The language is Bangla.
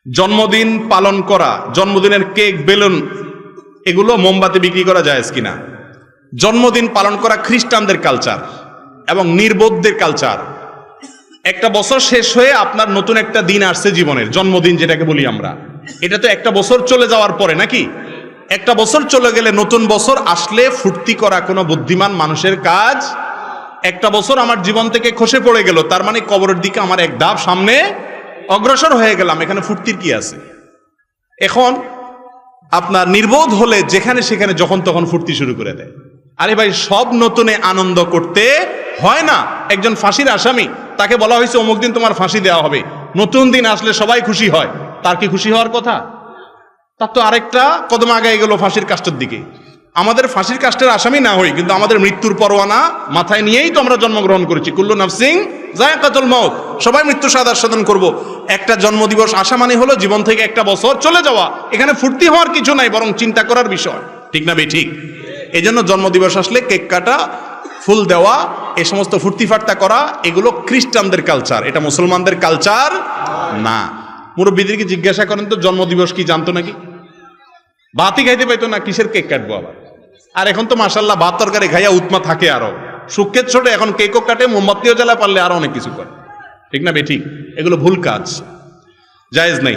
জন্মদিন পালন করা, জন্মদিনের কেক, বেলুন, এগুলো মোমবাতি বিক্রি করা জায়েজ কিনা? জন্মদিন পালন করা খ্রিস্টানদের কালচার এবং নির্বোধদের কালচার। একটা বছর শেষ হয়ে আপনার নতুন একটা দিন আসছে জীবনের, জন্মদিন যেটাকে বলি আমরা। এটা তো একটা বছর চলে যাওয়ার পরে নাকি? একটা বছর চলে গেলে নতুন বছর আসলে ফুর্তি করা কোনো বুদ্ধিমান মানুষের কাজ। একটা বছর আমার জীবন থেকে খসে পড়ে গেল, তার মানে কবরের দিকে আমার এক ধাপ সামনে অগ্রসর হয়ে গেলাম, এখানে ফুর্তির কি আছে? এখন আপনার নির্বোধ হলে যেখানে সেখানে যখন তখন ফুর্তি শুরু করে দেয়। আরে ভাই, সব নতুনে আনন্দ করতে হয় না। একজন ফাঁসির আসামি, তাকে বলা হয়েছে অমুক দিন তোমার ফাঁসি দেওয়া হবে, নতুন দিন আসলে সবাই খুশি হয়, তার কি খুশি হওয়ার কথা? তার তো আরেকটা কদম আগায় গেল ফাঁসির কাষ্টের দিকে। আমাদের ফাঁসির কাষ্টের আসামি না হই, কিন্তু আমাদের মৃত্যুর পরোয়ানা মাথায় নিয়েই তো আমরা জন্মগ্রহণ করেছি। কুল্লু নাফসিং যায়কাতুল মউত, সবাই মৃত্যু স্বাদ আস্বাদন করব। একটা জন্মদিবস আসা মানে হলো জীবন থেকে একটা বছর চলে যাওয়া। এখানে ফুর্তি হওয়ার কিছু নাই, বরং চিন্তা করার বিষয়। ঠিক না ভাই? ঠিক। এই জন্য জন্মদিবস আসলে কেক কাটা, ফুল দেওয়া, এ সমস্ত ফুর্তি ফার্তা করা, এগুলো খ্রিস্টানদের কালচার, এটা মুসলমানদের কালচার না। মুরব্বীদেরকে জিজ্ঞাসা করেন তো, জন্মদিবস কি জানতো নাকি? ভাতই খাইতে পাইতো না, কিসের কেক কাটবো আবার? আর এখন তো মাশাল্লাহ ভাত তরকারি খাইয়া উৎমা থাকে, আরো সুখের ছোটে এখন কেকও কাটে, মোমবাতিও জ্বালা, পারলে আরো অনেক কিছু করে। ঠিক না ভাই? ঠিক। এগুলো ভুল কাজ, জায়েজ নাই।